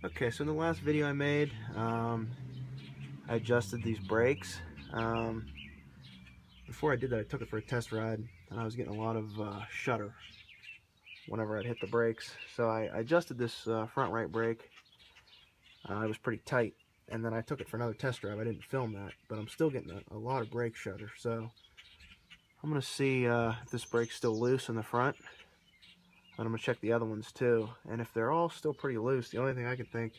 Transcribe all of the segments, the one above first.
Okay, so in the last video I made, I adjusted these brakes. Before I did that, I took it for a test ride, and I was getting a lot of shudder whenever I'd hit the brakes. So I adjusted this front right brake. It was pretty tight, and then I took it for another test drive. I didn't film that, but I'm still getting a lot of brake shudder. So I'm going to see if this brake's still loose in the front. And I'm going to check the other ones too. And if they're all still pretty loose, the only thing I can think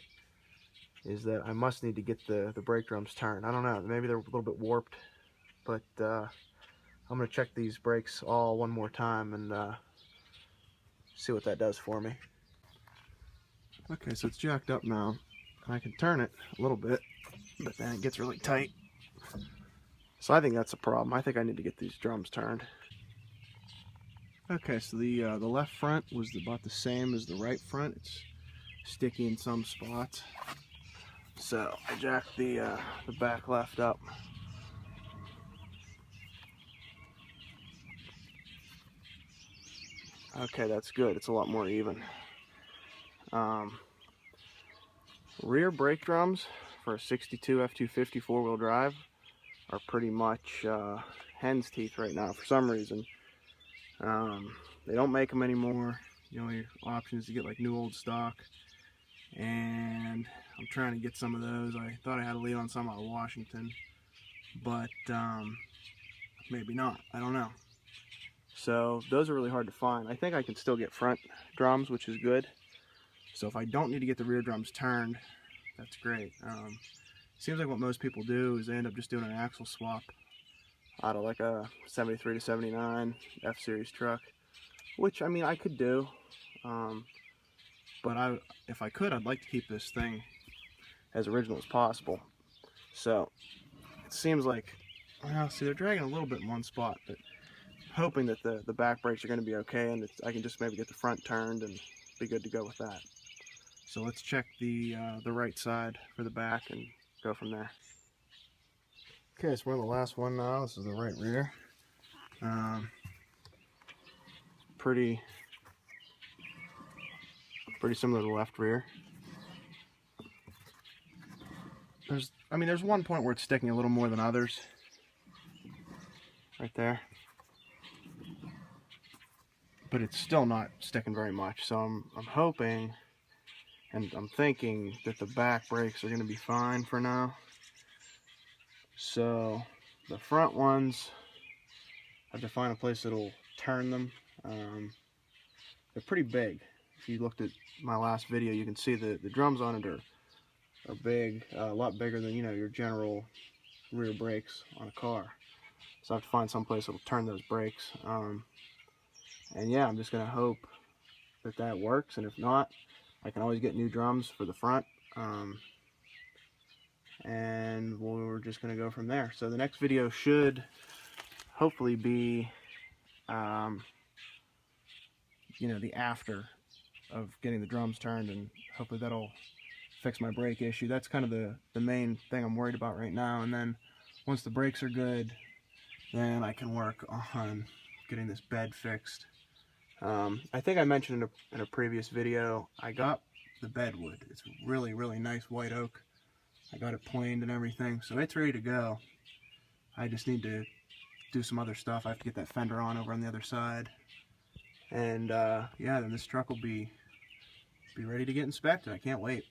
is that I must need to get the brake drums turned. I don't know, maybe they're a little bit warped, but I'm going to check these brakes all one more time and see what that does for me. Okay, so it's jacked up now, and I can turn it a little bit, but then it gets really tight. So I think that's a problem. I think I need to get these drums turned. Okay, so the left front was about the same as the right front. It's sticky in some spots. So I jacked the back left up. Okay, that's good. It's a lot more even. Rear brake drums for a 62 F250 four-wheel drive are pretty much hen's teeth right now for some reason. They don't make them anymore. The only option is to get like new old stock, and I'm trying to get some of those. I thought I had a lead on some out of Washington, but maybe not. I don't know. So those are really hard to find. I think I can still get front drums, which is good. So if I don't need to get the rear drums turned, that's great. Seems like what most people do is they end up just doing an axle swap out of like a 73 to 79 F-Series truck, which I mean I could do, but if I could, I'd like to keep this thing as original as possible. So it seems like, well, see, they're dragging a little bit in one spot, but hoping that the back brakes are going to be okay, and I can just maybe get the front turned and be good to go with that. So let's check the right side for the back and go from there. Okay, so we're on the last one now. This is the right rear. Pretty similar to the left rear. There's one point where it's sticking a little more than others. Right there. But it's still not sticking very much. So I'm hoping and I'm thinking that the back brakes are going to be fine for now. So the front ones, I have to find a place that'll turn them. They're pretty big. If you looked at my last video, you can see the drums on it are big, a lot bigger than, you know, your general rear brakes on a car. So I have to find some place that'll turn those brakes. And yeah, I'm just going to hope that that works, and if not, I can always get new drums for the front. And we're just going to go from there. So the next video should hopefully be you know, the after of getting the drums turned, and hopefully that'll fix my brake issue. That's kind of the main thing I'm worried about right now. And then once the brakes are good, then I can work on getting this bed fixed. I think I mentioned in a previous video, I got the bed wood. It's really nice white oak. I got it planed and everything, so it's ready to go. I just need to do some other stuff. I have to get that fender on over on the other side, and yeah, then this truck will be ready to get inspected. I can't wait.